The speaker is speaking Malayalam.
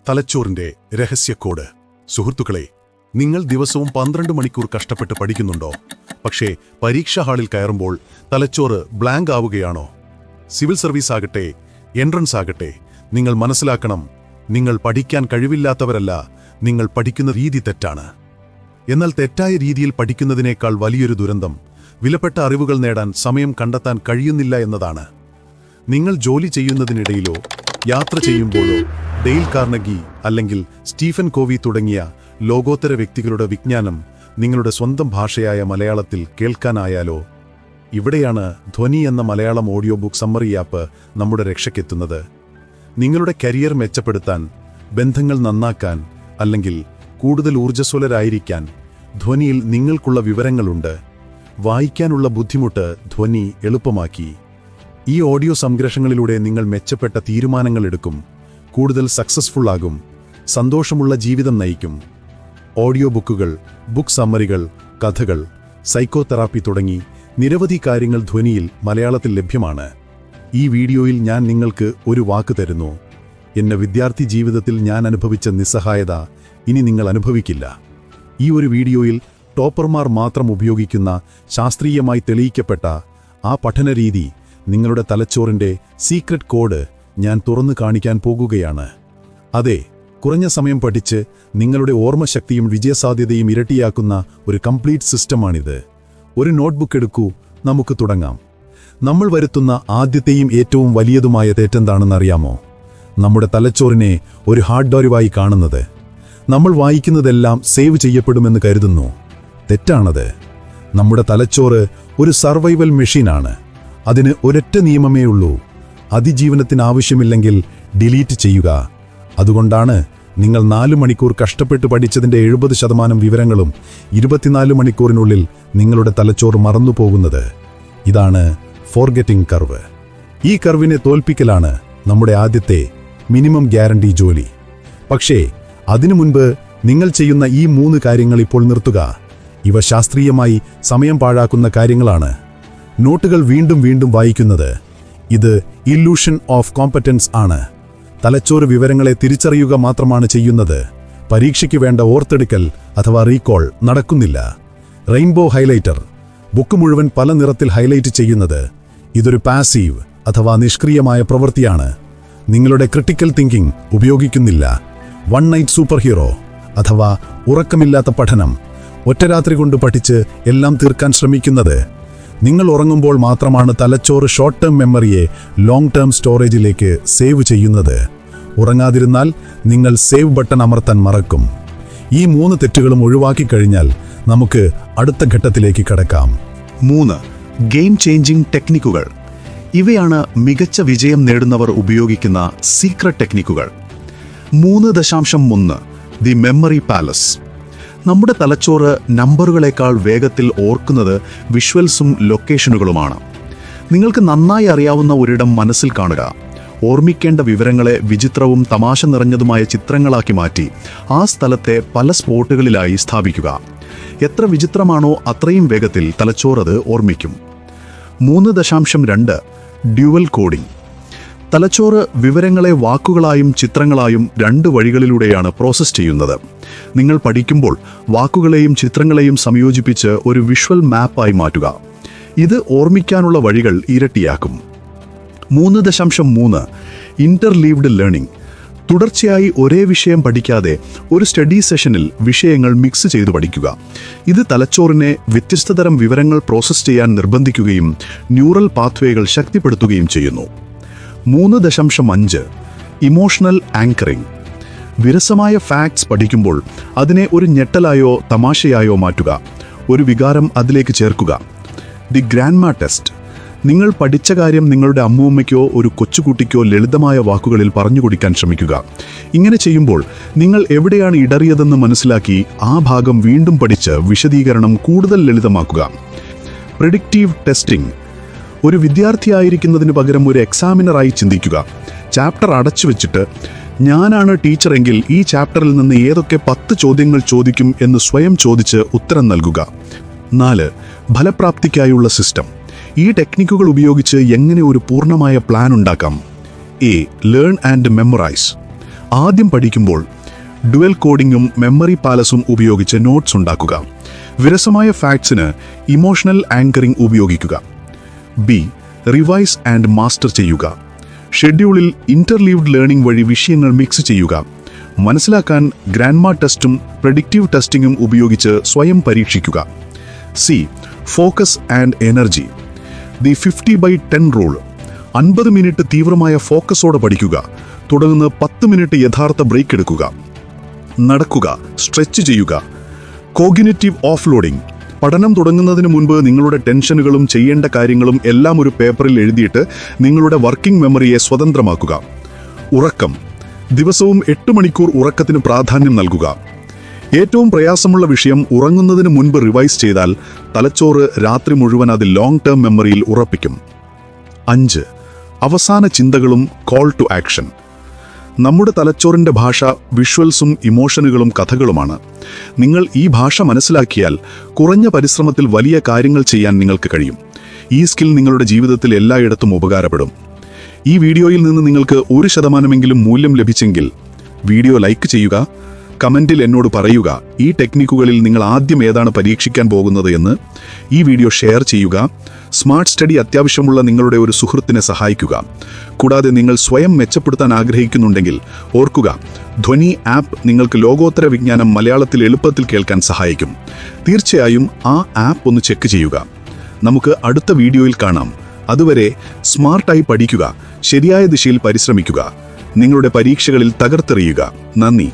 തലച്ചോറിന്റെ രഹസ്യക്കോഡ്. സുഹൃത്തുക്കളെ, നിങ്ങൾ ദിവസവും 12 മണിക്കൂർ കഷ്ടപ്പെട്ട് പഠിക്കുന്നുണ്ടോ? പക്ഷേ പരീക്ഷാ ഹാളിൽ കയറുമ്പോൾ തലച്ചോറ് ബ്ലാങ്ക് ആവുകയാണോ? സിവിൽ സർവീസ് ആകട്ടെ, എൻട്രൻസ് ആകട്ടെ, നിങ്ങൾ മനസ്സിലാക്കണം, നിങ്ങൾ പഠിക്കാൻ കഴിവില്ലാത്തവരല്ല, നിങ്ങൾ പഠിക്കുന്ന രീതി തെറ്റാണ്. എന്നാൽ തെറ്റായ രീതിയിൽ പഠിക്കുന്നതിനേക്കാൾ വലിയൊരു ദുരന്തം വിലപ്പെട്ട അറിവുകൾ നേടാൻ സമയം കണ്ടെത്താൻ കഴിയുന്നില്ല എന്നതാണ്. നിങ്ങൾ ജോലി ചെയ്യുന്നതിനിടയിലോ യാത്ര ചെയ്യുമ്പോഴോ ഡെയിൽ കാർണഗി അല്ലെങ്കിൽ സ്റ്റീഫൻ കോവി തുടങ്ങിയ ലോകോത്തര വ്യക്തികളുടെ വിജ്ഞാനം നിങ്ങളുടെ സ്വന്തം ഭാഷയായ മലയാളത്തിൽ കേൾക്കാനായാലോ? ഇവിടെയാണ് ധ്വനി എന്ന Malayalam audio book summary app നമ്മുടെ രക്ഷയ്ക്കെത്തുന്നത്. നിങ്ങളുടെ കരിയർ മെച്ചപ്പെടുത്താൻ, ബന്ധങ്ങൾ നന്നാക്കാൻ, അല്ലെങ്കിൽ കൂടുതൽ ഊർജ്ജസ്വലരായിരിക്കാൻ ധ്വനിയിൽ നിങ്ങൾക്കുള്ള വിവരങ്ങളുണ്ട്. വായിക്കാനുള്ള ബുദ്ധിമുട്ട് ധ്വനി എളുപ്പമാക്കി. ഈ ഓഡിയോ സംഗ്രഹങ്ങളിലൂടെ നിങ്ങൾ മെച്ചപ്പെട്ട തീരുമാനങ്ങൾ എടുക്കും, കൂടുതൽ സക്സസ്ഫുൾ ആകും, സന്തോഷമുള്ള ജീവിതം നയിക്കും. ഓഡിയോ ബുക്കുകൾ, ബുക്ക് സമ്മറികൾ, കഥകൾ, സൈക്കോതെറാപ്പി തുടങ്ങി നിരവധി കാര്യങ്ങൾ ധ്വനിയിൽ മലയാളത്തിൽ ലഭ്യമാണ്. ഈ വീഡിയോയിൽ ഞാൻ നിങ്ങൾക്ക് ഒരു വാക്ക് തരുന്നു. എന്റെ വിദ്യാർത്ഥി ജീവിതത്തിൽ ഞാൻ അനുഭവിച്ച നിസ്സഹായത ഇനി നിങ്ങൾ അനുഭവിക്കില്ല. ഈ ഒരു വീഡിയോയിൽ ടോപ്പർമാർ മാത്രം ഉപയോഗിക്കുന്ന ശാസ്ത്രീയമായി തെളിയിക്കപ്പെട്ട ആ പഠനരീതി, നിങ്ങളുടെ തലച്ചോറിന്റെ സീക്രട്ട് കോഡ് ഞാൻ തുറന്നു കാണിക്കാൻ പോകുകയാണ്. അതെ, കുറഞ്ഞ സമയം പഠിച്ച് നിങ്ങളുടെ ഓർമ്മശക്തിയും വിജയസാധ്യതയും ഇരട്ടിയാക്കുന്ന ഒരു കംപ്ലീറ്റ് സിസ്റ്റമാണിത്. ഒരു നോട്ട്ബുക്ക് എടുക്കൂ, നമുക്ക് തുടങ്ങാം. നമ്മൾ വരുത്തുന്ന ആദ്യത്തെയും ഏറ്റവും വലിയതുമായ തെറ്റെന്താണെന്നറിയാമോ? നമ്മുടെ തലച്ചോറിനെ ഒരു ഹാർഡ് ഡ്രൈവായി കാണുന്നത്. നമ്മൾ വായിക്കുന്നതെല്ലാം സേവ് ചെയ്യപ്പെടുമെന്ന് കരുതുന്നു. തെറ്റാണത്. നമ്മുടെ തലച്ചോറ് ഒരു സർവൈവൽ മെഷീനാണ്. അതിന് ഒരൊറ്റ നിയമമേ ഉള്ളൂ: അതിജീവനത്തിന് ആവശ്യമില്ലെങ്കിൽ ഡിലീറ്റ് ചെയ്യുക. അതുകൊണ്ടാണ് നിങ്ങൾ 4 മണിക്കൂർ കഷ്ടപ്പെട്ട് പഠിച്ചതിന്റെ 70% വിവരങ്ങളും 24 മണിക്കൂറിനുള്ളിൽ നിങ്ങളുടെ തലച്ചോറ് മറന്നുപോകുന്നത്. ഇതാണ് ഫോർഗെറ്റിംഗ് കർവ്. ഈ കർവിനെ തോൽപ്പിക്കലാണ് നമ്മുടെ ആദ്യത്തെ മിനിമം ഗ്യാരണ്ടി ജോലി. പക്ഷേ അതിനു മുൻപ് നിങ്ങൾ ചെയ്യുന്ന ഈ 3 കാര്യങ്ങൾ ഇപ്പോൾ നിർത്തുക. ഇവ ശാസ്ത്രീയമായി സമയം പാഴാക്കുന്ന കാര്യങ്ങളാണ്. നോട്ടുകൾ വീണ്ടും വീണ്ടും വായിക്കുന്നത് ഇത് ഇല്ലൂഷൻ ഓഫ് കോമ്പറ്റൻസ് ആണ്. തലച്ചോറ് വിവരങ്ങളെ തിരിച്ചറിയുക മാത്രമാണ് ചെയ്യുന്നത്. പരീക്ഷയ്ക്ക് വേണ്ട ഓർത്തെടുക്കൽ അഥവാ റീകോൾ നടക്കുന്നില്ല. റെയിൻബോ ഹൈലൈറ്റർ, ബുക്ക് മുഴുവൻ പല നിറത്തിൽ ഹൈലൈറ്റ് ചെയ്യുന്നത്, ഇതൊരു പാസീവ് അഥവാ നിഷ്ക്രിയമായ പ്രവൃത്തിയാണ്. നിങ്ങളുടെ ക്രിട്ടിക്കൽ തിങ്കിംഗ് ഉപയോഗിക്കുന്നില്ല. വൺ നൈറ്റ് സൂപ്പർ ഹീറോ അഥവാ ഉറക്കമില്ലാത്ത പഠനം, ഒറ്റ രാത്രി കൊണ്ട് പഠിച്ച് എല്ലാം തീർക്കാൻ ശ്രമിക്കുന്നത്. നിങ്ങൾ ഉറങ്ങുമ്പോൾ മാത്രമാണ് തലച്ചോറ് ഷോർട്ട് ടേം മെമ്മറിയെ ലോങ് ടേം സ്റ്റോറേജിലേക്ക് സേവ് ചെയ്യുന്നത്. ഉറങ്ങാതിരുന്നാൽ നിങ്ങൾ സേവ് ബട്ടൺ അമർത്താൻ മറക്കും. ഈ 3 തെറ്റുകളും ഒഴിവാക്കിക്കഴിഞ്ഞാൽ നമുക്ക് അടുത്ത ഘട്ടത്തിലേക്ക് കടക്കാം. 3 ഗെയിം ചേഞ്ചിങ് ടെക്നിക്കുകൾ. ഇവയാണ് മികച്ച വിജയം നേടുന്നവർ ഉപയോഗിക്കുന്ന സീക്രട്ട് ടെക്നിക്കുകൾ. 3.1 ദി മെമ്മറി പാലസ്. നമ്മുടെ തലച്ചോറ് നമ്പറുകളേക്കാൾ വേഗത്തിൽ ഓർക്കുന്നത് വിഷ്വൽസും ലൊക്കേഷനുകളുമാണ്. നിങ്ങൾക്ക് നന്നായി അറിയാവുന്ന ഒരിടം മനസ്സിൽ കാണുക. ഓർമ്മിക്കേണ്ട വിവരങ്ങളെ വിചിത്രവും തമാശ നിറഞ്ഞതുമായ ചിത്രങ്ങളാക്കി മാറ്റി ആ സ്ഥലത്തെ പല സ്പോട്ടുകളിലായി സ്ഥാപിക്കുക. എത്ര വിചിത്രമാണോ അത്രയും വേഗത്തിൽ തലച്ചോറത് ഓർമ്മിക്കും. 3.2 ഡ്യുവൽ കോഡിംഗ്. തലച്ചോറ് വിവരങ്ങളെ വാക്കുകളായും ചിത്രങ്ങളായും 2 വഴികളിലൂടെയാണ് പ്രോസസ്സ് ചെയ്യുന്നത്. നിങ്ങൾ പഠിക്കുമ്പോൾ വാക്കുകളെയും ചിത്രങ്ങളെയും സംയോജിപ്പിച്ച് ഒരു വിഷ്വൽ മാപ്പായി മാറ്റുക. ഇത് ഓർമ്മിക്കാനുള്ള വഴികൾ ഇരട്ടിയാക്കും. 3.3 ഇന്റർലീവ്ഡ് ലേണിംഗ്. തുടർച്ചയായി ഒരേ വിഷയം പഠിക്കാതെ ഒരു സ്റ്റഡി സെഷനിൽ വിഷയങ്ങൾ മിക്സ് ചെയ്തു പഠിക്കുക. ഇത് തലച്ചോറിനെ വ്യത്യസ്തതരം വിവരങ്ങൾ പ്രോസസ്സ് ചെയ്യാൻ നിർബന്ധിക്കുകയും ന്യൂറൽ പാത്വേകൾ ശക്തിപ്പെടുത്തുകയും ചെയ്യുന്നു. 3.5 ഇമോഷണൽ ആങ്കറിംഗ്. വിരസമായ ഫാക്ട്സ് പഠിക്കുമ്പോൾ അതിനെ ഒരു ഞെട്ടലായോ തമാശയായോ മാറ്റുക. ഒരു വികാരം അതിലേക്ക് ചേർക്കുക. The grandma test. നിങ്ങൾ പഠിച്ച കാര്യം നിങ്ങളുടെ അമ്മൂമ്മയ്ക്കോ ഒരു കൊച്ചുകുട്ടിക്കോ ലളിതമായ വാക്കുകളിൽ പറഞ്ഞു കൊടുക്കാൻ ശ്രമിക്കുക. ഇങ്ങനെ ചെയ്യുമ്പോൾ നിങ്ങൾ എവിടെയാണ് ഇടറിയതെന്ന് മനസ്സിലാക്കി ആ ഭാഗം വീണ്ടും പഠിച്ച് വിശദീകരണം കൂടുതൽ ലളിതമാക്കുക. Predictive testing. ഒരു വിദ്യാർത്ഥിയായിരിക്കുന്നതിന് പകരം ഒരു എക്സാമിനറായി ചിന്തിക്കുക. ചാപ്റ്റർ അടച്ചു വെച്ചിട്ട് ഞാനാണ് ടീച്ചറെങ്കിൽ ഈ ചാപ്റ്ററിൽ നിന്ന് ഏതൊക്കെ 10 ചോദ്യങ്ങൾ ചോദിക്കും എന്ന് സ്വയം ചോദിച്ച് ഉത്തരം നൽകുക. 4 ഫലപ്രാപ്തിക്കായുള്ള സിസ്റ്റം. ഈ ടെക്നിക്കുകൾ ഉപയോഗിച്ച് എങ്ങനെ ഒരു പൂർണ്ണമായ പ്ലാൻ ഉണ്ടാക്കാം? A. Learn and memorise. ആദ്യം പഠിക്കുമ്പോൾ ഡുവൽ കോഡിങ്ങും മെമ്മറി പാലസും ഉപയോഗിച്ച് നോട്ട്സ് ഉണ്ടാക്കുക. വിരസമായ ഫാക്ട്സിന് ഇമോഷണൽ ആങ്കറിംഗ് ഉപയോഗിക്കുക. ബി. റിവൈസ് ആൻഡ് മാസ്റ്റർ ചെയ്യുക. ഷെഡ്യൂളിൽ ഇന്റർലീവ്ഡ് ലേണിംഗ് വഴി വിഷയങ്ങൾ മിക്സ് ചെയ്യുക. മനസ്സിലാക്കാൻ ഗ്രാൻഡ്മാ ടെസ്റ്റും പ്രെഡിക്റ്റീവ് ടെസ്റ്റിംഗും ഉപയോഗിച്ച് സ്വയം പരീക്ഷിക്കുക. C. Focus and energy. The 50/10 rule. 50 minute തീവ്രമായ ഫോക്കസോടെ പഠിക്കുക. തുടർന്ന് 10 മിനിറ്റ് യഥാർത്ഥ ബ്രേക്ക് എടുക്കുക. നടക്കുക, സ്ട്രെച്ച് ചെയ്യുക. Cognitive offloading. പഠനം തുടങ്ങുന്നതിന് മുൻപ് നിങ്ങളുടെ ടെൻഷനുകളും ചെയ്യേണ്ട കാര്യങ്ങളും എല്ലാം ഒരു പേപ്പറിൽ എഴുതിയിട്ട് നിങ്ങളുടെ വർക്കിംഗ് മെമ്മറിയെ സ്വതന്ത്രമാക്കുക. ഉറക്കം. ദിവസവും 8 മണിക്കൂർ ഉറക്കത്തിന് പ്രാധാന്യം നൽകുക. ഏറ്റവും പ്രയാസമുള്ള വിഷയം ഉറങ്ങുന്നതിന് മുൻപ് റിവൈസ് ചെയ്താൽ തലച്ചോറ് രാത്രി മുഴുവൻ അത് ലോങ് ടേം മെമ്മറിയിൽ ഉറപ്പിക്കും. 5. അവസാന ചിന്തകളും കോൾ ടു ആക്ഷൻ. നമ്മുടെ തലച്ചോറിൻ്റെ ഭാഷ വിഷ്വൽസും ഇമോഷനുകളും കഥകളുമാണ്. നിങ്ങൾ ഈ ഭാഷ മനസ്സിലാക്കിയാൽ കുറഞ്ഞ പരിശ്രമത്തിൽ വലിയ കാര്യങ്ങൾ ചെയ്യാൻ നിങ്ങൾക്ക് കഴിയും. ഈ സ്കിൽ നിങ്ങളുടെ ജീവിതത്തിൽ എല്ലായിടത്തും ഉപകാരപ്പെടും. ഈ വീഡിയോയിൽ നിന്ന് നിങ്ങൾക്ക് 1% മൂല്യം ലഭിച്ചെങ്കിൽ വീഡിയോ ലൈക്ക് ചെയ്യുക. കമൻറ്റിൽ എന്നോട് പറയുക ഈ ടെക്നിക്കുകളിൽ നിങ്ങൾ ആദ്യം ഏതാണ് പരീക്ഷിക്കാൻ പോകുന്നത് എന്ന്. ഈ വീഡിയോ ഷെയർ ചെയ്യുക. സ്മാർട്ട് സ്റ്റഡി അത്യാവശ്യമുള്ള നിങ്ങളുടെ ഒരു സുഹൃത്തിനെ സഹായിക്കുക. കൂടാതെ നിങ്ങൾ സ്വയം മെച്ചപ്പെടുത്താൻ ആഗ്രഹിക്കുന്നുണ്ടെങ്കിൽ ഓർക്കുക, ധ്വനി ആപ്പ് നിങ്ങൾക്ക് ലോകോത്തര വിജ്ഞാനം മലയാളത്തിൽ എളുപ്പത്തിൽ കേൾക്കാൻ സഹായിക്കും. തീർച്ചയായും ആ ആപ്പ് ഒന്ന് ചെക്ക് ചെയ്യുക. നമുക്ക് അടുത്ത വീഡിയോയിൽ കാണാം. അതുവരെ സ്മാർട്ടായി പഠിക്കുക, ശരിയായ ദിശയിൽ പരിശ്രമിക്കുക, നിങ്ങളുടെ പരീക്ഷകളിൽ തകർത്തെറിയുക. നന്ദി.